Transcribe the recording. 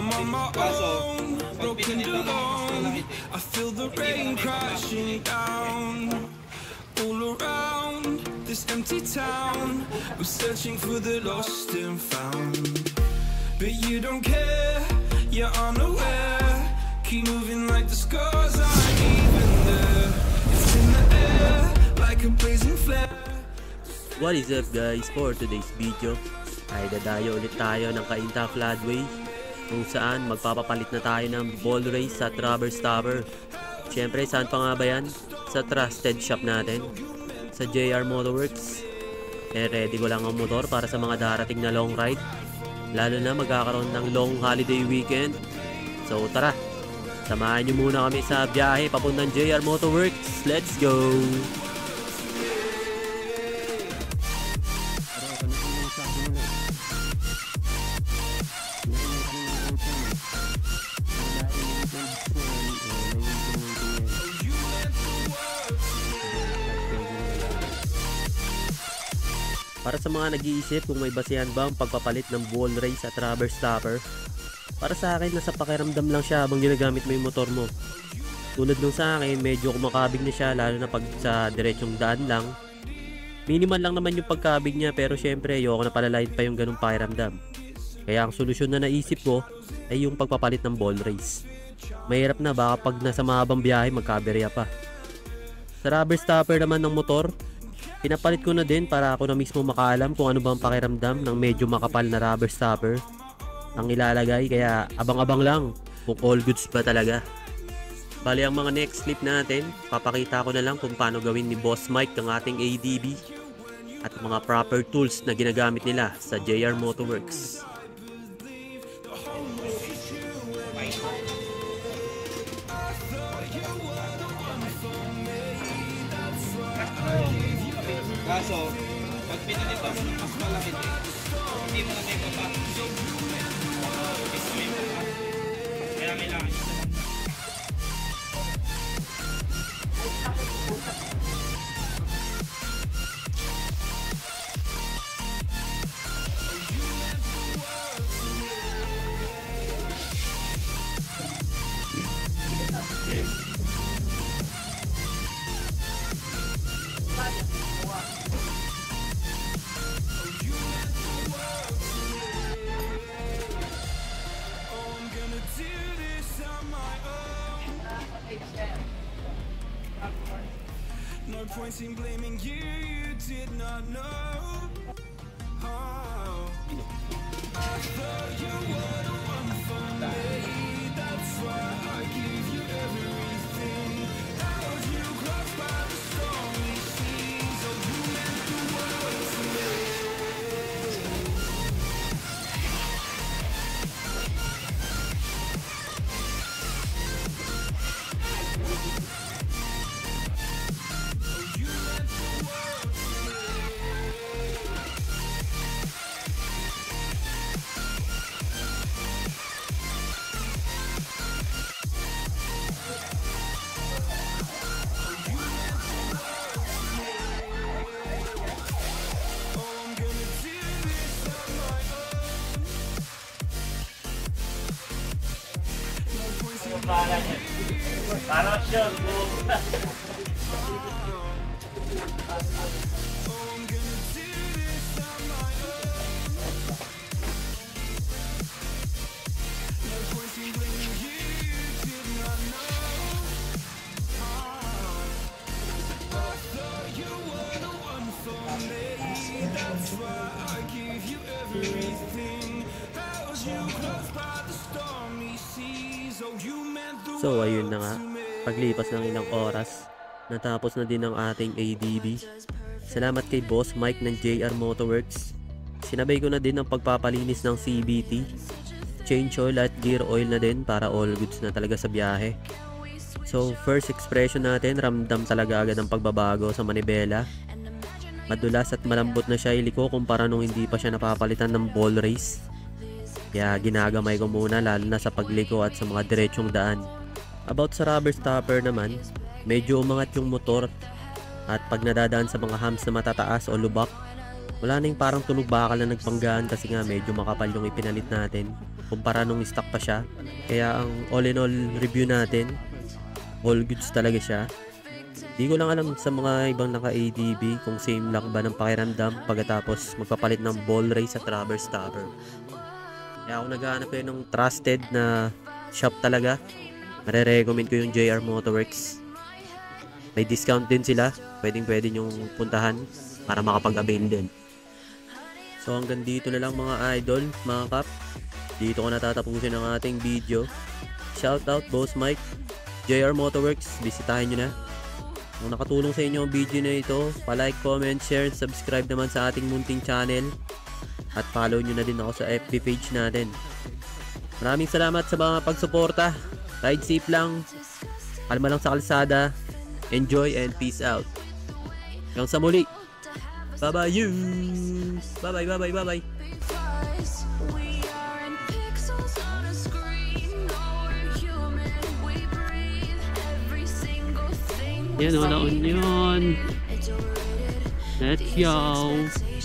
I'm on my own, broken alone. I feel the rain crashing down all around this empty town. I'm searching for the lost and found, but you don't care, you're unaware. Keep moving like the scars aren't even there. It's in the air like a blazing flare. What is up guys, for today's video ay dadayo ulit tayo ng Cainta Floodway kung saan magpapapalit na tayo ng ball race sa Traverse Tower. Siyempre saan pa nga ba yan? Sa trusted shop natin, sa JR Motorworks. Ready ko lang ang motor para sa mga darating na long ride, lalo na magkakaroon ng long holiday weekend. So tara, samahan nyo muna kami sa biyahe papuntang JR Motorworks. Let's go! Para sa mga nag-iisip kung may basehan ba ang pagpapalit ng ball race sa Traverse Tower, para sa akin nasa pakiramdam lang siya habang ginagamit mo yung motor mo. Tulad nung sa akin, medyo kumakabig na siya, lalo na pag sa diretsong daan lang. Minimal lang naman yung pagkabig niya, pero syempre ayoko na palalain pa yung ganung pakiramdam. Kaya ang solusyon na naisip ko ay yung pagpapalit ng ball race. Mahirap na, baka pag nasa mahabang biyahe magkaberya pa. Sa rubber stopper naman ng motor, pinapalit ko na din para ako na mismo makaalam kung ano bang pakiramdam ng medyo makapal na rubber stopper ang ilalagay, kaya abang-abang lang kung all goods ba talaga. Bali ang mga next clip natin, papakita ko na lang kung paano gawin ni Boss Mike ang ating ADB at mga proper tools na ginagamit nila sa JR Motorworks. Kaso, pag pinalito mo ng mas malaki din, hindi mo na may baba. Kaya kailangan ito. No point in blaming you, you did not know. Oh. I thought you were the one for me, that's why I give you everything. Held you close by the stormy seas, oh you meant the world to me. Parang siya, So ayun na nga, paglipas ng ilang oras, natapos na din ang ating ADB. Salamat kay Boss Mike ng JR Motorworks. Sinabay ko na din ang pagpapalinis ng CVT, change oil at gear oil na din para all goods na talaga sa biyahe. So first expression natin, ramdam talaga agad ang pagbabago sa manibela. Madulas at malambot na siya iliko kumpara nung hindi pa siya napapalitan ng ball race. Kaya ginagamay ko muna, lalo na sa pagliko at sa mga diretsong daan. About sa rubber stopper naman, medyo umangat yung motor at pag nadadaan sa mga humps na matataas o lubak, Wala na yung parang tunog bakal na nagpanggaan kasi nga medyo makapal yung ipinalit natin kumpara nung stock pa siya. Kaya ang all in all review natin, all goods talaga siya. Di ko lang alam sa mga ibang naka ADB kung same lang ba ng pakiramdam pagkatapos magpapalit ng ball race sa traverse stopper. Kaya ako naghahanap kayo ng trusted na shop talaga, marirecommend ko yung JR Motorworks. May discount din sila, pwede nyong puntahan para makapag-avail din. So hanggang dito na lang mga idol, mga kap. Dito ko natatapusin ang ating video. Shoutout Boss Mike, JR Motorworks, bisitahin nyo na. Kung nakatulong sa inyo ang video na ito, pa-like, comment, share, subscribe naman sa ating munting channel. At follow nyo na din ako sa FB page natin. Maraming salamat sa mga pagsuporta. Ride safe lang, kalma lang sa kalsada. Enjoy and peace out. Hanggang sa muli. Bye-bye you. Bye-bye, bye-bye, bye-bye. We are in pixels on a screen. No, we're human. We breathe every single thing. Yan, wala on yun. It's overrated. Let's go.